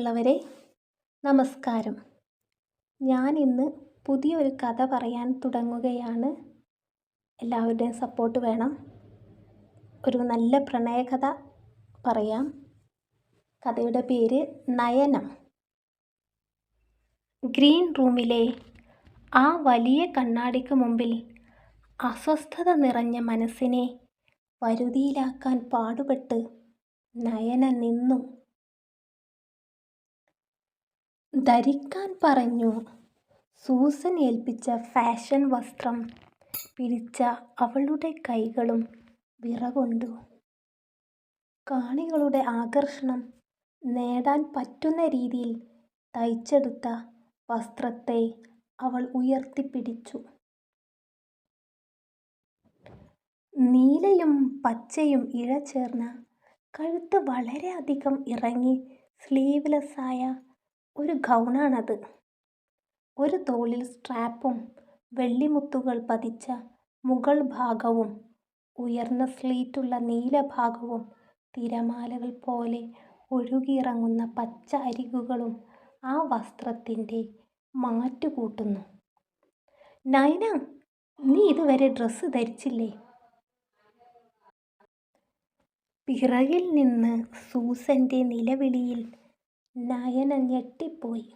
പ്രിയമുള്ളവരെ, നമസ്കാരം. ഞാൻ ഇന്ന് പുതിയൊരു കഥ പറയാൻ തുടങ്ങുകയാണ്. എല്ലാവരുടെയും സപ്പോർട്ട് വേണം. ഒരു നല്ല പ്രണയകഥ പറയാം. കഥയുടെ പേര് നയനം. ഗ്രീൻ റൂമിലെ ആ വലിയ കണ്ണാടിക്ക് മുമ്പിൽ അസ്വസ്ഥത നിറഞ്ഞ മനസ്സിനെ വരുതിയിലാക്കാൻ പാടുപെട്ട് നയന നിന്നു. ധരിക്കാൻ പറഞ്ഞു. സൂസൻ ഏൽപ്പിച്ച ഫാഷൻ വസ്ത്രം പിടിച്ച അവളുടെ കൈകളും വിറകൊണ്ടു. കാണികളുടെ ആകർഷണം നേടാൻ പറ്റുന്ന രീതിയിൽ തയ്ച്ചെടുത്ത വസ്ത്രത്തെ അവൾ ഉയർത്തിപ്പിടിച്ചു. നീലയും പച്ചയും ഇഴചേർന്ന, കഴുത്ത് വളരെയധികം ഇറങ്ങി സ്ലീവ്ലെസ്സായ ഒരു ഗൗണാണത്. ഒരു തോളിൽ സ്ട്രാപ്പും വെള്ളിമുത്തുകൾ പതിച്ച മുകൾ ഭാഗവും ഉയർന്ന സ്ലീറ്റുള്ള നീലഭാഗവും തിരമാലകൾ പോലെ ഒഴുകിയിറങ്ങുന്ന പച്ച അരികുകളും ആ വസ്ത്രത്തിൻ്റെ മാറ്റുകൂട്ടുന്നു. നയന, നീ ഇതുവരെ ഡ്രസ്സ് ധരിച്ചില്ലേ? പിറകിൽ നിന്ന് സൂസന്റെ നിലവിളിയിൽ നയന ഞെട്ടിപ്പോയി.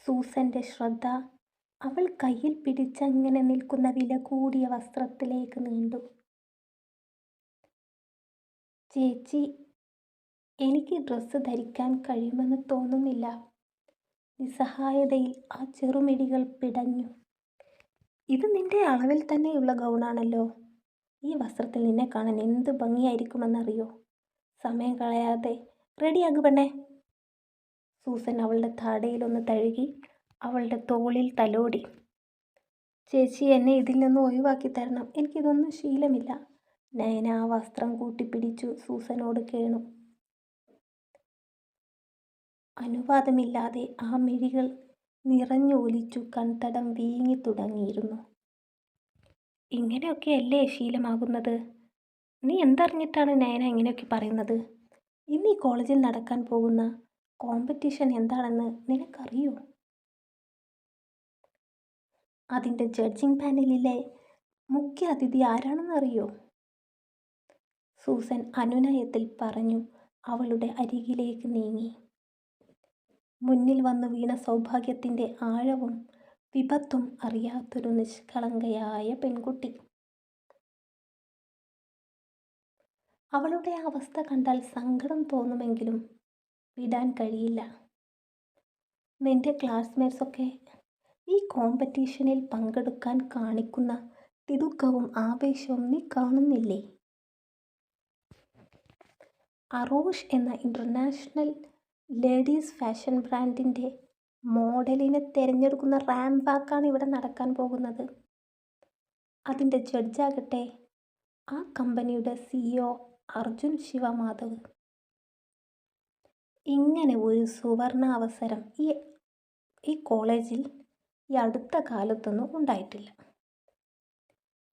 സൂസന്റെ ശ്രദ്ധ അവൾ കയ്യിൽ പിടിച്ചങ്ങനെ നിൽക്കുന്ന വില കൂടിയ വസ്ത്രത്തിലേക്ക് നീണ്ടു. ചേച്ചി, എനിക്ക് ഡ്രസ്സ് ധരിക്കാൻ കഴിയുമെന്ന് തോന്നുന്നില്ല. നിസ്സഹായതയിൽ ആ ചെറുമിഴികൾ പിടഞ്ഞു. ഇത് നിന്റെ അളവിൽ തന്നെയുള്ള ഗൗണാണല്ലോ. ഈ വസ്ത്രത്തിൽ നിന്നെ കാണാൻ എന്ത് ഭംഗിയായിരിക്കുമെന്നറിയോ? സമയം കളയാതെ റെഡിയാകു പെണ്ണേ. സൂസൻ അവളുടെ താടിയിലൊന്ന് തഴുകി അവളുടെ തോളിൽ തലോടി. ചേച്ചി, എന്നെ ഇതിൽ നിന്ന് ഒഴിവാക്കി തരണം. എനിക്കിതൊന്നും ശീലമില്ല. നയന ആ വസ്ത്രം കൂട്ടിപ്പിടിച്ചു സൂസനോട് കേണു. അനുവാദമില്ലാതെ ആ മിഴികൾ നിറഞ്ഞൊലിച്ചു. കൺതടം വീങ്ങി തുടങ്ങിയിരുന്നു. ഇങ്ങനെയൊക്കെയല്ലേ ശീലമാകുന്നത്? നീ എന്തറിഞ്ഞിട്ടാണ് നയന ഇങ്ങനെയൊക്കെ പറയുന്നത്? ഇന്ന് ഈ കോളേജിൽ നടക്കാൻ പോകുന്ന കോമ്പറ്റീഷൻ എന്താണെന്ന് നിനക്കറിയോ? അതിൻ്റെ ജഡ്ജിങ് പാനലിലെ മുഖ്യ അതിഥി ആരാണെന്നറിയോ? സൂസൻ അനുനയത്തിൽ പറഞ്ഞു അവളുടെ അരികിലേക്ക് നീങ്ങി. മുന്നിൽ വന്നു വീണ സൗഭാഗ്യത്തിൻ്റെ ആഴവും വിപത്തും അറിയാത്തൊരു നിഷ്കളങ്കയായ പെൺകുട്ടി. അവളുടെ അവസ്ഥ കണ്ടാൽ സങ്കടം തോന്നുമെങ്കിലും വിടാൻ കഴിയില്ല. നിന്റെ ക്ലാസ്മേറ്റ്സൊക്കെ ഈ കോമ്പറ്റീഷനിൽ പങ്കെടുക്കാൻ കാണിക്കുന്ന തിടുക്കവും ആവേശവും നീ കാണുന്നില്ലേ? അറോഷ് എന്ന ഇൻ്റർനാഷണൽ ലേഡീസ് ഫാഷൻ ബ്രാൻഡിൻ്റെ മോഡലിനെ തിരഞ്ഞെടുക്കുന്ന റാമ്പ് വാക്കാണ് ഇവിടെ നടക്കാൻ പോകുന്നത്. അതിൻ്റെ ജഡ്ജാകട്ടെ ആ കമ്പനിയുടെ CEO അർജുൻ ശിവമാധവ്. ഇങ്ങനെ ഒരു സുവർണ അവസരം ഈ കോളേജിൽ ഈ അടുത്ത കാലത്തൊന്നും ഉണ്ടായിട്ടില്ല.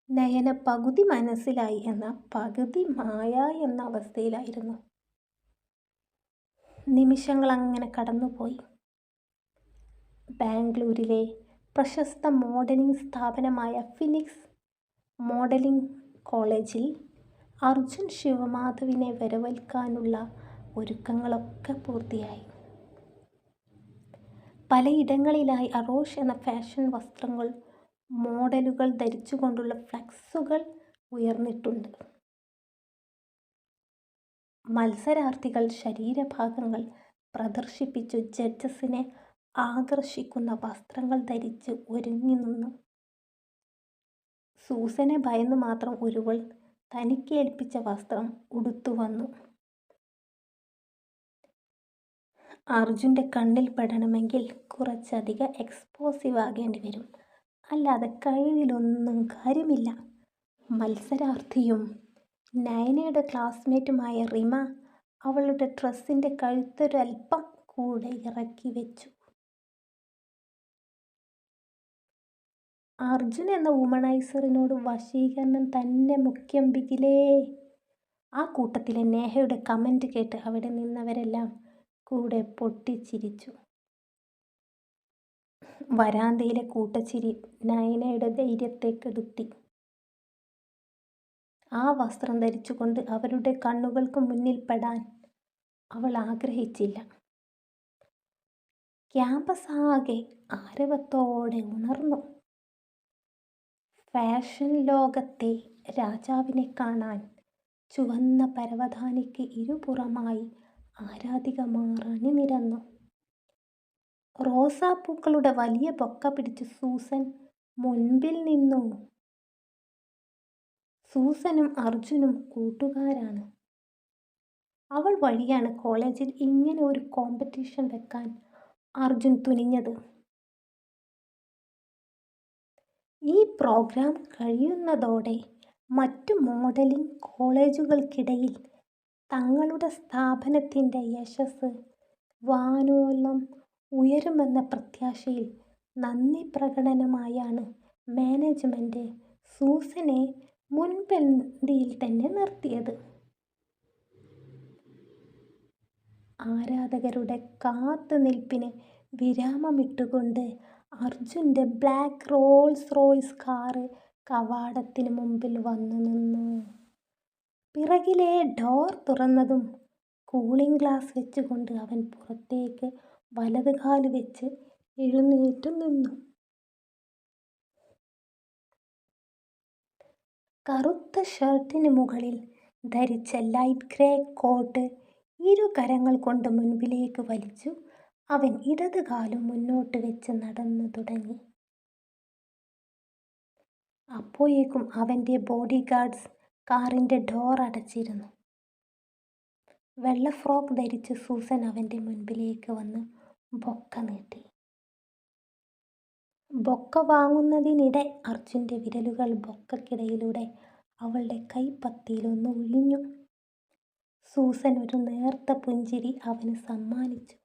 നയന പകുതി മനസ്സിലായി എന്ന പകുതി മായ എന്ന അവസ്ഥയിലായിരുന്നു. നിമിഷങ്ങൾ അങ്ങനെ കടന്നുപോയി. ബാംഗ്ലൂരിലെ പ്രശസ്ത മോഡലിംഗ് സ്ഥാപനമായ ഫിനിക്സ് മോഡലിംഗ് കോളേജിൽ അർജുൻ ശിവമാധവിനെ വരവേൽക്കാനുള്ള ഒരുക്കങ്ങളൊക്കെ പൂർത്തിയായി. പലയിടങ്ങളിലായി അറോഷ് എന്ന ഫാഷൻ വസ്ത്രങ്ങൾ മോഡലുകൾ ധരിച്ചുകൊണ്ടുള്ള ഫ്ലക്സുകൾ ഉയർന്നിട്ടുണ്ട്. മത്സരാർത്ഥികൾ ശരീരഭാഗങ്ങൾ പ്രദർശിപ്പിച്ചു ജഡ്ജസിനെ ആകർഷിക്കുന്ന വസ്ത്രങ്ങൾ ധരിച്ച് ഒരുങ്ങി നിന്നു. സൂസനെ ഭയന്ന് മാത്രം ഒരുവൾ തനിക്ക് ഏൽപ്പിച്ച വസ്ത്രം ഉടുത്തുവന്നു. അർജുൻ്റെ കണ്ണിൽ പെടണമെങ്കിൽ കുറച്ചധികം എക്സ്പോസീവ് ആകേണ്ടി വരും. അല്ലാതെ കഴിവിലൊന്നും കാര്യമില്ല. മത്സരാർത്ഥിയും നയനയുടെ ക്ലാസ്മേറ്റുമായ റിമ അവളുടെ ഡ്രസ്സിൻ്റെ കഴുത്തൊരൽപ്പം കൂടെ ഇറക്കി വെച്ചു. അർജുൻ എന്ന വുമണൈസറിനോട് വശീകരണം തന്നെ മുഖ്യം ബിഗിലേ. ആ കൂട്ടത്തിലെ നേഹയുടെ കമൻറ്റ് കേട്ട് അവിടെ നിന്നവരെല്ലാം കൂടെ പൊട്ടിച്ചിരിച്ചു. വരാന്തയിലെ കൂട്ടച്ചിരി നയനയുടെ ധൈര്യത്തെ കെടുത്തി. ആ വസ്ത്രം ധരിച്ചുകൊണ്ട് അവരുടെ കണ്ണുകൾക്ക് മുന്നിൽ പെടാൻ അവൾ ആഗ്രഹിച്ചില്ല. ക്യാമ്പസ് ആകെ ആരവത്തോടെ ഉണർന്നു. ഫാഷൻ ലോകത്തെ രാജാവിനെ കാണാൻ ചുവന്ന പരവതാനിക്ക് ഇരുപുറമായി ആരാധികമാർ അണിനിരന്നു. റോസാപ്പൂക്കളുടെ വലിയ ബൊക്ക പിടിച്ച് സൂസൻ മുൻപിൽ നിന്നു. സൂസനും അർജുനും കൂട്ടുകാരാണ്. അവൾ വഴിയാണ് കോളേജിൽ ഇങ്ങനെ ഒരു കോമ്പറ്റീഷൻ വെക്കാൻ അർജുൻ തുനിഞ്ഞത്. ഈ പ്രോഗ്രാം കഴിയുന്നതോടെ മറ്റു മോഡലിംഗ് കോളേജുകൾക്കിടയിൽ തങ്ങളുടെ സ്ഥാപനത്തിൻ്റെ യശസ് വാനോളം ഉയരുമെന്ന പ്രത്യാശയിൽ നന്ദി പ്രകടനമായാണ് മാനേജ്മെൻറ്റ് സൂസനെ മുൻപന്തിയിൽ തന്നെ നിർത്തിയത്. ആരാധകരുടെ കാത്തുനിൽപ്പിന് വിരാമമിട്ടുകൊണ്ട് അർജുൻ്റെ ബ്ലാക്ക് റോൾസ് റോയ്സ് കാറ് കവാടത്തിന് മുമ്പിൽ വന്നു നിന്നു. പിറകിലെ ഡോർ തുറന്നതും കൂളിംഗ് ഗ്ലാസ് വെച്ചുകൊണ്ട് അവൻ പുറത്തേക്ക് വലതുകാല് വെച്ച് എഴുന്നേറ്റു നിന്നു. കറുത്ത ഷർട്ടിന് മുകളിൽ ധരിച്ച ലൈറ്റ് ഗ്രേ കോട്ട് ഇരു കരങ്ങൾ കൊണ്ട് മുൻപിലേക്ക് വലിച്ചു അവൻ ഇടത് കാലും മുന്നോട്ട് വെച്ച് നടന്നു തുടങ്ങി. അപ്പോഴേക്കും അവൻ്റെ ബോഡി ഗാർഡ്സ് കാറിൻ്റെ ഡോർ അടച്ചിരുന്നു. വെള്ള ഫ്രോക്ക് ധരിച്ച് സൂസൻ അവൻ്റെ മുൻപിലേക്ക് വന്ന് ബൊക്ക നീട്ടി. ബൊക്ക വാങ്ങുന്നതിനിടെ അർജുൻ്റെ വിരലുകൾ ബൊക്കക്കിടയിലൂടെ അവളുടെ കൈപ്പത്തിയിലൊന്ന് ഒഴിഞ്ഞു. സൂസൻ ഒരു നേർത്ത പുഞ്ചിരി അവന് സമ്മാനിച്ചു.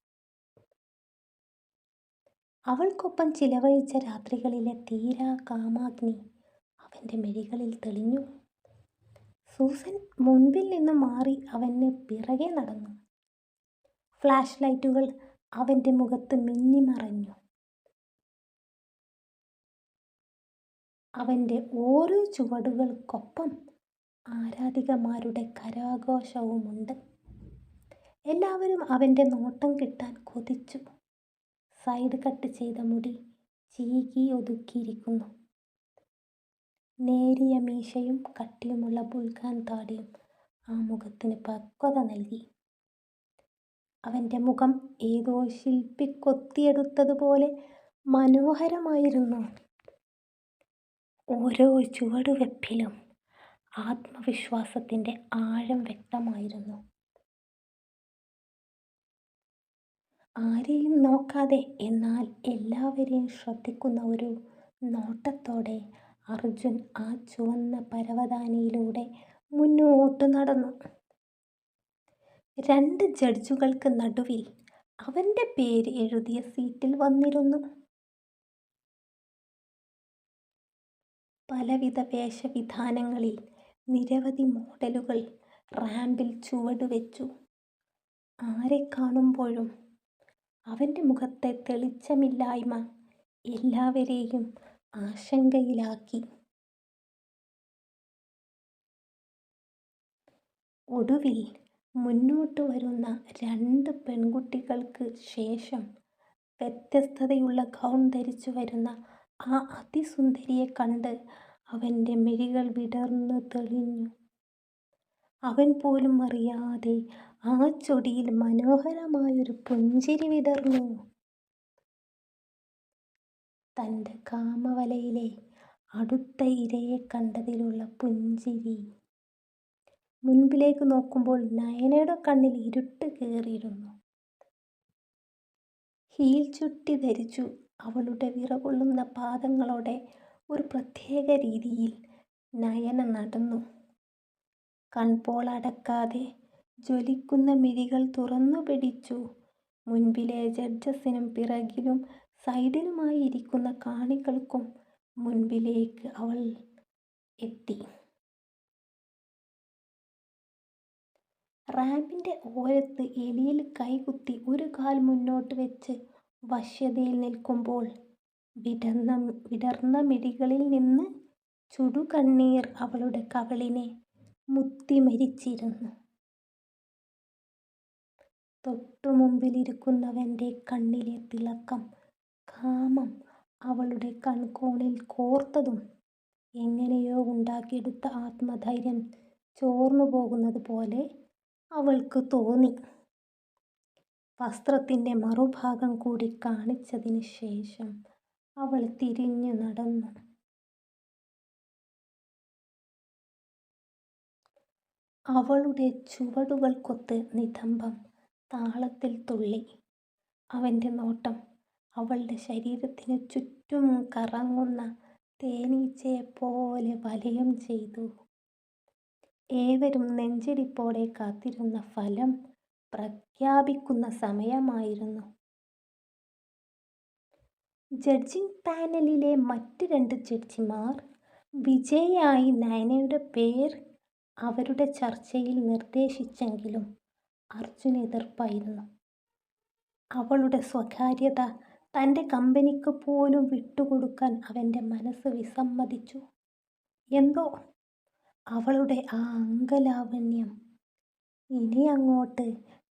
അവൾക്കൊപ്പം ചിലവഴിച്ച രാത്രികളിലെ തീരാ കാമാഗ്നി അവൻ്റെ മിഴികളിൽ തെളിഞ്ഞു. സൂസൻ മുൻപിൽ നിന്ന് മാറി അവന് പിറകെ നടന്നു. ഫ്ലാഷ് ലൈറ്റുകൾ അവൻ്റെ മുഖത്ത് മിന്നിമറഞ്ഞു. അവൻ്റെ ഓരോ ചുവടുകൾക്കൊപ്പം ആരാധികമാരുടെ കരഘോഷവുമുണ്ട്. എല്ലാവരും അവൻ്റെ നോട്ടം കിട്ടാൻ കൊതിച്ചു. സൈഡ് കട്ട് ചെയ്ത മുടി ചീകി ഒതുക്കിയിരിക്കുന്നു. നേരിയ മീശയും കട്ടിയുമുള്ള ബുൾഗാൻ താടിയും ആ മുഖത്തിന് പക്വത നൽകി. അവൻ്റെ മുഖം ഏതോ ശില്പി കൊത്തിയെടുത്തതുപോലെ മനോഹരമായിരുന്നു. ഓരോ ചുവടുവെപ്പിലും ആത്മവിശ്വാസത്തിൻ്റെ ആഴം വ്യക്തമായിരുന്നു. ആരെയും നോക്കാതെ എന്നാൽ എല്ലാവരെയും ശ്രദ്ധിക്കുന്ന ഒരു നോട്ടത്തോടെ അർജുൻ ആ ചുവന്ന പരവതാനിയിലൂടെ മുന്നോട്ട് നടന്നു. 2 ജഡ്ജുകൾക്ക് നടുവിൽ അവൻ്റെ പേര് എഴുതിയ സീറ്റിൽ വന്നിരുന്നു. പലവിധ വേഷവിധാനങ്ങളിൽ നിരവധി മോഡലുകൾ റാമ്പിൽ ചുവടുവെച്ചു. ആരെ കാണുമ്പോഴും അവൻ്റെ മുഖത്തെ തെളിച്ചമില്ലായ്മ എല്ലാവരെയും ആശങ്കയിലാക്കി. ഒടുവിൽ മുന്നോട്ട് വരുന്ന 2 പെൺകുട്ടികൾക്ക് ശേഷം വ്യത്യസ്തതയുള്ള ഗൗൺ ധരിച്ചു വരുന്ന ആ അതിസുന്ദരിയെ കണ്ട് അവൻ്റെ മിഴികൾ വിടർന്നു തെളിഞ്ഞു. അവൻ പോലും അറിയാതെ ആ ചൊടിയിൽ മനോഹരമായൊരു പുഞ്ചിരി വിടർന്നു. തൻ്റെ കാമവലയിലെ അടുത്ത ഇരയെ കണ്ടതിലുള്ള പുഞ്ചിരി. മുൻപിലേക്ക് നോക്കുമ്പോൾ നയനയുടെ കണ്ണിൽ ഇരുട്ട് കയറിയിരുന്നു. ഹീൽ ചുട്ടി ധരിച്ചു അവളുടെ വിറകൊള്ളുന്ന പാദങ്ങളോടെ ഒരു പ്രത്യേക രീതിയിൽ നയന നടന്നു. കൺപോളടക്കാതെ ജ്വലിക്കുന്ന മിഴികൾ തുറന്നു പിടിച്ചു. മുൻപിലെ ജഡ്ജസിനും പിറകിലും സൈഡിലുമായി ഇരിക്കുന്ന കാണികൾക്കും മുൻപിലേക്ക് അവൾ എത്തി. റാമ്പിൻ്റെ ഓരത്ത് എലിയിൽ കൈകുത്തി ഒരു കാൽ മുന്നോട്ട് വെച്ച് വശ്യതയിൽ നിൽക്കുമ്പോൾ വിടർന്ന മിഴികളിൽ നിന്ന് ചുടുകണ്ണീർ അവളുടെ കവിളിനെ മുത്തിമരിച്ചിരുന്നു. തൊട്ടുമുമ്പിലിരിക്കുന്നവൻ്റെ കണ്ണിലെ തിളക്കം, കാമം അവളുടെ കൺകോണിൽ കോർത്തതും എങ്ങനെയോ ഉണ്ടാക്കിയെടുത്ത ആത്മധൈര്യം ചോർന്നു പോകുന്നത് പോലെ അവൾക്ക് തോന്നി. വസ്ത്രത്തിൻ്റെ മറുഭാഗം കൂടി കാണിച്ചതിന് ശേഷം അവൾ തിരിഞ്ഞു നടന്നു. അവളുടെ ചുവടുകൾക്കൊത്ത് നിതംബം താളത്തിൽ തുള്ളി. അവൻ്റെ നോട്ടം അവളുടെ ശരീരത്തിനു ചുറ്റും കറങ്ങുന്ന തേനീച്ചയെപ്പോലെ വലയം ചെയ്തു. ഏവരും നെഞ്ചിടിപ്പോടെ കാത്തിരുന്ന ഫലം പ്രഖ്യാപിക്കുന്ന സമയമായിരുന്നു. ജഡ്ജിംഗ് പാനലിലെ മറ്റ് 2 ജഡ്ജിമാർ വിജയിയായി നയനയുടെ പേർ അവരുടെ ചർച്ചയിൽ നിർദ്ദേശിച്ചെങ്കിലും അർജുന് എതിർപ്പായിരുന്നു. അവളുടെ സ്വകാര്യത തൻ്റെ കമ്പനിക്ക് പോലും വിട്ടുകൊടുക്കാൻ അവൻ്റെ മനസ്സ് വിസമ്മതിച്ചു. എന്തോ അവളുടെ ആ അംഗലാവണ്യം ഇനി അങ്ങോട്ട്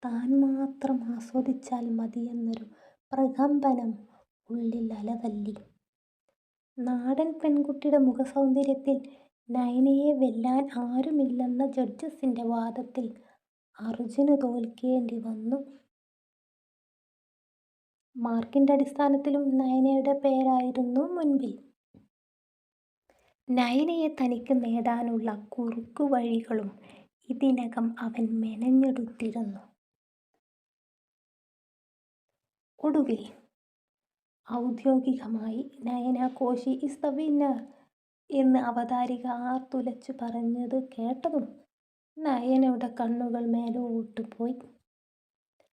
താൻ മാത്രം ആസ്വദിച്ചാൽ മതിയെന്നൊരു പ്രകമ്പനം ഉള്ളിൽ അലതല്ലി. നാടൻ പെൺകുട്ടിയുടെ മുഖസൗന്ദര്യത്തിൽ നയനയെ വെല്ലാൻ ആരുമില്ലെന്ന ജഡ്ജസിൻ്റെ വാദത്തിൽ അർജുന് തോൽക്കേണ്ടി വന്നു. മാർക്കിൻ്റെ അടിസ്ഥാനത്തിലും നയനയുടെ പേരായിരുന്നു മുൻപിൽ. നയനയെ തനിക്ക് നേടാനുള്ള കുറുക്കുവഴികളും ഇതിനകം അവൻ മെനഞ്ഞെടുത്തിരുന്നു. ഒടുവിൽ ഔദ്യോഗികമായി Nayana Koshy is the winner എന്ന് അവതാരിക ആർത്തുലച്ചു പറഞ്ഞത് കേട്ടതും നയനയുടെ കണ്ണുകൾ മേലോട്ട് പോയി.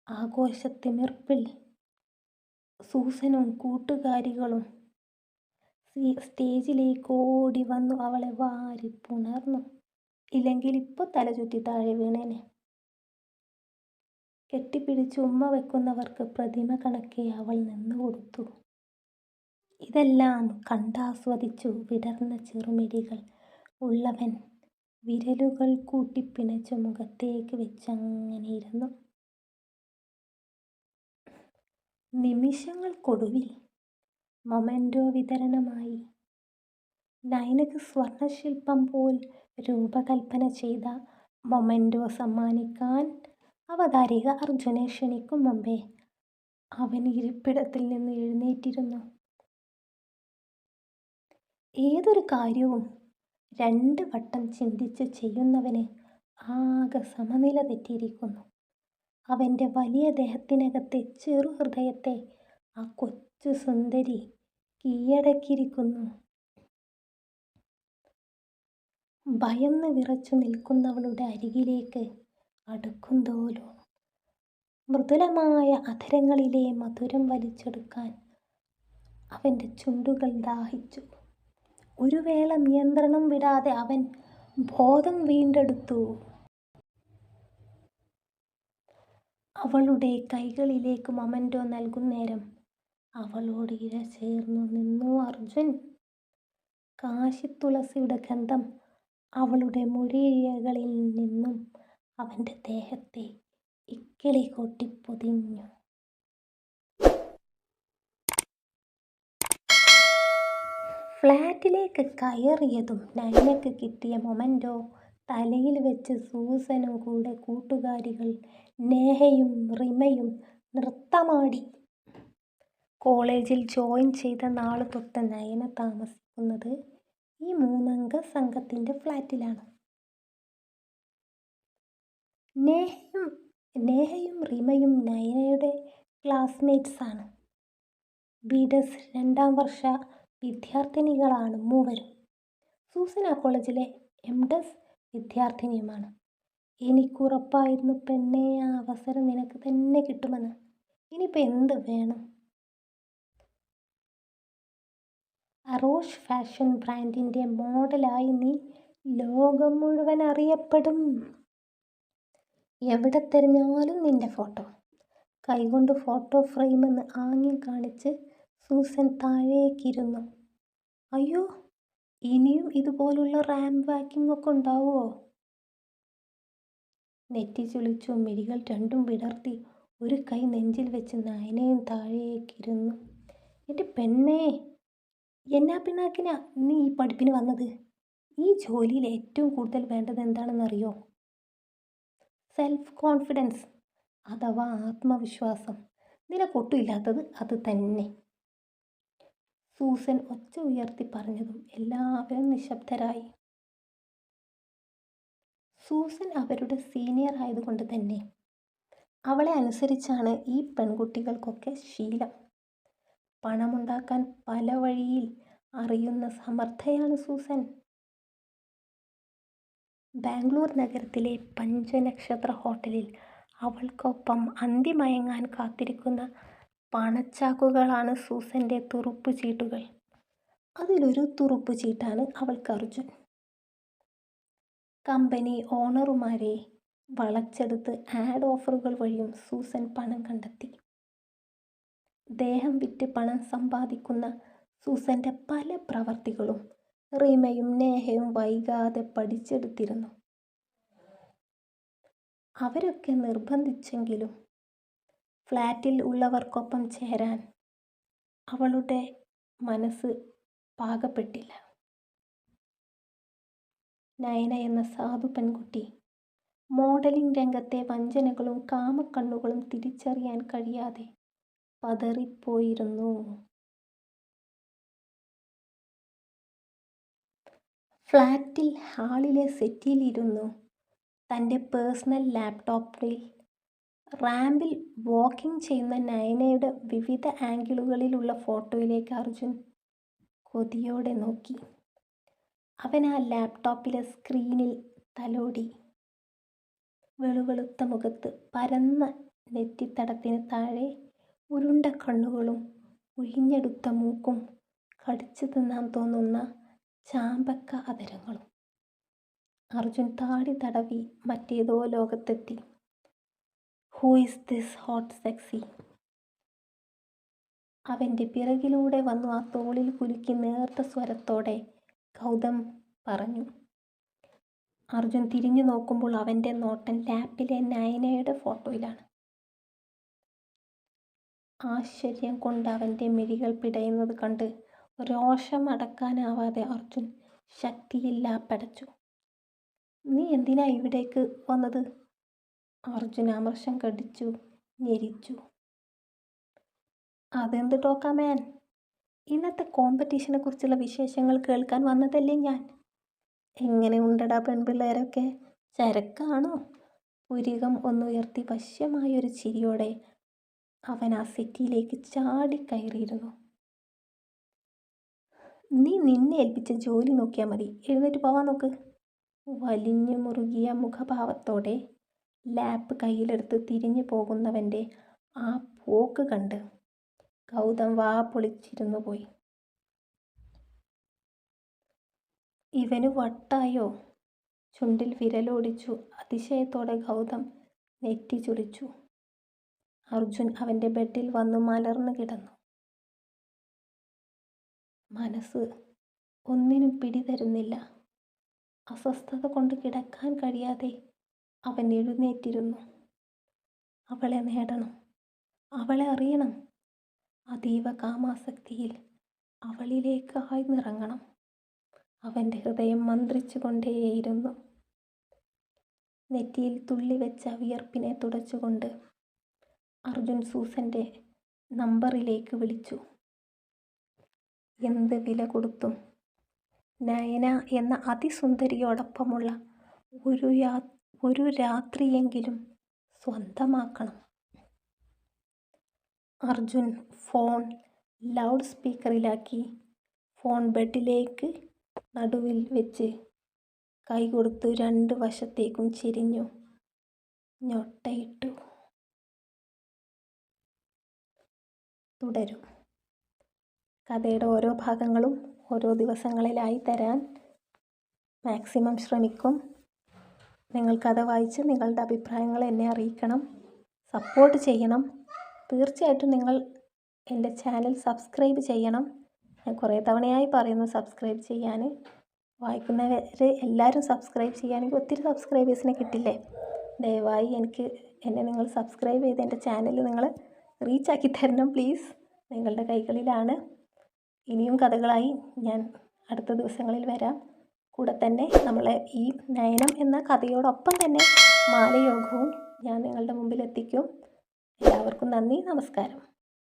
ആഘോഷത്തിമിർപ്പിൽ സൂസനും കൂട്ടുകാരികളും സ്റ്റേജിലേക്ക് ഓടി വന്നു അവളെ വാരിപ്പുണർന്നു. ഇല്ലെങ്കിൽ ഇപ്പോൾ തലചുറ്റി താഴെ വീണേനെ. കെട്ടിപ്പിടിച്ച് ഉമ്മ വെക്കുന്നവർക്ക് പ്രതിമ കണക്കെ അവൾ നിന്നുകൊടുത്തു. ഇതെല്ലാം കണ്ടാസ്വദിച്ചു വിടർന്ന ചെറുമിഴികൾ ഉള്ളവൻ വിരലുകൾ കൂട്ടിപ്പിണച്ച് മുഖത്തേക്ക് വെച്ചങ്ങനെയിരുന്നു. നിമിഷങ്ങൾക്കൊടുവിൽ മൊമെൻ്റോ വിതരണമായി. നയനക്ക് സ്വർണശില്പം പോൽ രൂപകൽപ്പന ചെയ്ത മൊമെൻ്റോ സമ്മാനിക്കാൻ അവതാരിക അർജുനെ ക്ഷണിക്കും മുമ്പേ അവൻ ഇരിപ്പിടത്തിൽ നിന്ന് എഴുന്നേറ്റിരുന്നു. ഏതൊരു കാര്യവും 2 വട്ടം ചിന്തിച്ച് ചെയ്യുന്നവന് ആകെ സമനില തെറ്റിയിരിക്കുന്നു. അവൻ്റെ വലിയ ദേഹത്തിനകത്തെ ചെറു ഹൃദയത്തെ ആ കൊച്ചു സുന്ദരി കീഴടക്കിയിരിക്കുന്നു. ഭയന്ന് വിറച്ചു നിൽക്കുന്നവളുടെ അരികിലേക്ക് അടുക്കുന്തോലും മൃദുലമായ അധരങ്ങളിലെ മധുരം വലിച്ചെടുക്കാൻ അവൻ്റെ ചുണ്ടുകൾ ദാഹിച്ചു. ഒരു വേള നിയന്ത്രണം വിടാതെ അവൻ ബോധം വീണ്ടെടുത്തു. അവളുടെ കൈകളിലേക്ക് മൊമെൻ്റോ നൽകുന്നേരം അവളോട് ഇഴചേർന്നു നിന്നു അർജുൻ. കാശിത്തുളസിയുടെ ഗന്ധം അവളുടെ മൊഴിയിഴകളിൽ നിന്നും അവൻ്റെ ദേഹത്തെ ഇക്കിളി കൊട്ടി പൊതിഞ്ഞു. ഫ്ലാറ്റിലേക്ക് കയറിയതും നയനക്ക് കിട്ടിയ മൊമെൻ്റോ തലയിൽ വെച്ച് സൂസനും കൂട്ടുകാരികൾ നേഹയും റിമയും നൃത്തമാടി. കോളേജിൽ ജോയിൻ ചെയ്ത നാള് തൊട്ട് നയന താമസിക്കുന്നത് ഈ 3 അംഗ സംഘത്തിൻ്റെ ഫ്ലാറ്റിലാണ്. നേഹയും റിമയും നയനയുടെ ക്ലാസ്മേറ്റ്സാണ്. ബി.ഡെസ് 2ാം വർഷ വിദ്യാർത്ഥിനികളാണ് മൂവരും. സൂസൻ ആ കോളേജിലെ എം.ഡെസ് വിദ്യാർത്ഥിനിയുമാണ്. എനിക്കുറപ്പായിരുന്നു പെണ്ണേ, ആ അവസരം നിനക്ക് തന്നെ കിട്ടുമെന്ന്. ഇനിയിപ്പോൾ എന്ത് വേണം? അറോഷ് ഫാഷൻ ബ്രാൻഡിൻ്റെ മോഡലായി നീ ലോകം മുഴുവൻ അറിയപ്പെടും. എവിടെ തിരഞ്ഞാലും നിന്റെ ഫോട്ടോ. കൈകൊണ്ട് ഫോട്ടോ ഫ്രെയിമെന്ന് ആംഗ്യം കാണിച്ച് സൂസൻ താഴേക്കിരുന്നു. അയ്യോ, ഇനിയും ഇതുപോലുള്ള റാമ്പ് വാക്കിംഗ് ഒക്കെ ഉണ്ടാവുമോ? നെറ്റി ചുളിച്ചു മിഴികൾ രണ്ടും വിടർത്തി ഒരു കൈ നെഞ്ചിൽ വെച്ച് നയനയും താഴേക്കിരുന്നു. എൻ്റെ പെണ്ണേ, എന്നാ പിണ്ണാക്കിനാ നീ ഈ പഠിപ്പിന് വന്നത്? ഈ ജോലിയിൽ ഏറ്റവും കൂടുതൽ വേണ്ടത് എന്താണെന്നറിയോ? സെൽഫ് കോൺഫിഡൻസ്, അഥവാ ആത്മവിശ്വാസം. നിനക്കൊട്ടും ഇല്ലാത്തത് അത് തന്നെ. സൂസൻ ഒച്ച ഉയർത്തി പറഞ്ഞതും എല്ലാവരും നിശബ്ദരായി. സൂസൻ അവരുടെ സീനിയർ ആയതുകൊണ്ട് തന്നെ അവളെ അനുസരിച്ചാണ് ഈ പെൺകുട്ടികൾക്കൊക്കെ ശീലം. പണമുണ്ടാക്കാൻ പല വഴിയിൽ അറിയുന്ന സമർത്ഥയാണ് സൂസൻ. ബാംഗ്ലൂർ നഗരത്തിലെ പഞ്ചനക്ഷത്ര ഹോട്ടലിൽ അവൾക്കൊപ്പം അന്തിമയങ്ങാൻ കാത്തിരിക്കുന്ന പണച്ചാക്കുകളാണ് സൂസൻ്റെ തുറുപ്പുചീട്ടുകൾ. അതിലൊരു തുറുപ്പുചീട്ടാണ് അവൾക്ക് അർജുൻ. കമ്പനി ഓണറുമാരെ വളച്ചെടുത്ത് ആഡ് ഓഫറുകൾ വഴിയും സൂസൻ പണം കണ്ടെത്തി. ദേഹം വിറ്റ് പണം സമ്പാദിക്കുന്ന സൂസൻ്റെ പല പ്രവർത്തികളും റീമയും നേഹയും വൈകാതെ പഠിച്ചെടുത്തിരുന്നു. അവരൊക്കെ നിർബന്ധിച്ചെങ്കിലും ഫ്ലാറ്റിൽ ഉള്ളവർക്കൊപ്പം ചേരാൻ അവളുടെ മനസ്സ് പാകപ്പെട്ടില്ല. നയന എന്ന സാധു പെൺകുട്ടി മോഡലിംഗ് രംഗത്തെ വഞ്ചനകളും കാമക്കണ്ണുകളും തിരിച്ചറിയാൻ കഴിയാതെ പതറിപ്പോയിരുന്നു. ഫ്ലാറ്റിൽ ഹാളിലെ സെറ്റിലിരുന്നു തൻ്റെ പേഴ്സണൽ ലാപ്ടോപ്പിൽ റാമ്പിൽ വാക്കിംഗ് ചെയ്യുന്ന നയനയുടെ വിവിധ ആംഗിളുകളിലുള്ള ഫോട്ടോയിലേക്ക് അർജുൻ കൊതിയോടെ നോക്കി. അവൻ ആ ലാപ്ടോപ്പിലെ സ്ക്രീനിൽ തലോടി. വെളുവെളുത്ത മുഖത്ത്, പരന്ന നെറ്റിത്തടത്തിന് താഴെ ഉരുണ്ട കണ്ണുകളും ഉഴിഞ്ഞെടുത്ത മൂക്കും കടിച്ചു തിന്നാൻ തോന്നുന്ന ചാമ്പക്ക അധരങ്ങളും. അർജുൻ താടി തടവി മറ്റേതോ ലോകത്തെത്തി. Who is this hot sexy? അവൻ്റെ പിറകിലൂടെ വന്നു ആ തോളിൽ കുലുക്കി നേർത്ത സ്വരത്തോടെ ഗൗതം പറഞ്ഞു. അർജുൻ തിരിഞ്ഞു നോക്കുമ്പോൾ അവൻ്റെ നോട്ടം ലാപ്പിലെ നയനയുടെ ഫോട്ടോയിലാണ്. ആശ്ചര്യം കൊണ്ട് അവൻ്റെ മിഴികൾ പിടയുന്നത് കണ്ട് രോഷം അടക്കാനാവാതെ അർജുൻ ശക്തിയില്ലാ പടച്ചു. നീ എന്തിനാ ഇവിടേക്ക് വന്നത്? അർജുൻ അമർഷം കടിച്ചു ഞെരിച്ചു. അതെന്ത് ടോക്കാമേൻ? ഇന്നത്തെ കോമ്പറ്റീഷനെ കുറിച്ചുള്ള വിശേഷങ്ങൾ കേൾക്കാൻ വന്നതല്ലേ ഞാൻ. എങ്ങനെ ഉണ്ടടാ പെൺപിള്ളേരൊക്കെ, ചരക്കാണോ? പുരികം ഒന്നുയർത്തി വശ്യമായൊരു ചിരിയോടെ അവൻ ആ സെറ്റിയിലേക്ക് ചാടിക്കയറിയിരുന്നു. നീ നിന്നെ ഏൽപ്പിച്ച ജോലി നോക്കിയാൽ മതി, എഴുന്നേറ്റ് പോവാൻ നോക്ക്. വലിഞ്ഞു മുറുകിയ മുഖഭാവത്തോടെ ലാപ്പ് കയ്യിലെടുത്ത് തിരിഞ്ഞു പോകുന്നവൻ്റെ ആ പോക്ക് കണ്ട് ഗൗതം വാ പൊളിച്ചിരുന്നു പോയി. ഇവന് വട്ടായോ? ചുണ്ടിൽ വിരലോടിച്ചു അതിശയത്തോടെ ഗൗതം നെറ്റി ചുളിച്ചു. അർജുൻ അവൻ്റെ ബെഡിൽ വന്നു മലർന്നു കിടന്നു. മനസ്സ് ഒന്നിനും പിടിതരുന്നില്ല. അസ്വസ്ഥത കൊണ്ട് കിടക്കാൻ കഴിയാതെ അവൻ എഴുന്നേറ്റിരുന്നു. അവളെ നേടണം, അവളെ അറിയണം. അതീവ കാമാസക്തിയിൽ അവളിലേക്ക് ആഴ്ന്നിറങ്ങണം. അവൻ്റെ ഹൃദയം മന്ത്രിച്ചു കൊണ്ടേയിരുന്നു. നെറ്റിയിൽ തുള്ളി വെച്ച വിയർപ്പിനെ തുടച്ചുകൊണ്ട് അർജുൻ സൂസൻ്റെ നമ്പറിലേക്ക് വിളിച്ചു. എന്ത് വില കൊടുത്തും നയന എന്ന അതിസുന്ദരിയോടൊപ്പമുള്ള ഒരു രാത്രിയെങ്കിലും സ്വന്തമാക്കണം. അർജുൻ ഫോൺ ലൗഡ് സ്പീക്കറിലാക്കി ഫോൺ ബെഡിലേക്ക് നടുവിൽ വെച്ച് കൈ കൊടുത്തു രണ്ട് വശത്തേക്കും ചെരിഞ്ഞു ഞൊട്ടയിട്ടു. തുടരും. കഥയുടെ ഓരോ ഭാഗങ്ങളും ഓരോ ദിവസങ്ങളിലായി തരാൻ മാക്സിമം ശ്രമിക്കും. നിങ്ങൾ കഥ വായിച്ച് നിങ്ങളുടെ അഭിപ്രായങ്ങൾ എന്നെ അറിയിക്കണം, സപ്പോർട്ട് ചെയ്യണം. തീർച്ചയായിട്ടും നിങ്ങൾ എൻ്റെ ചാനൽ സബ്സ്ക്രൈബ് ചെയ്യണം. ഞാൻ കുറേ തവണയായി പറയുന്നു സബ്സ്ക്രൈബ് ചെയ്യാൻ. വായിക്കുന്നവർ എല്ലാവരും സബ്സ്ക്രൈബ് ചെയ്യുകയാണെങ്കിൽ ഒത്തിരി സബ്സ്ക്രൈബേഴ്സിനെ കിട്ടില്ലേ. ദയവായി എന്നെ നിങ്ങൾ സബ്സ്ക്രൈബ് ചെയ്ത് എൻ്റെ ചാനൽ നിങ്ങൾ റീച്ചാക്കി തരണം പ്ലീസ്. നിങ്ങളുടെ കൈകളിലാണ്. ഇനിയും കഥകളായി ഞാൻ അടുത്ത ദിവസങ്ങളിൽ വരാം. കൂടെ തന്നെ നമ്മളെ ഈ നയനം എന്ന കഥയോടൊപ്പം തന്നെ മാലയോഗവും ഞാൻ നിങ്ങളുടെ മുമ്പിൽ എത്തിക്കും. എല്ലാവർക്കും നന്ദി, നമസ്കാരം.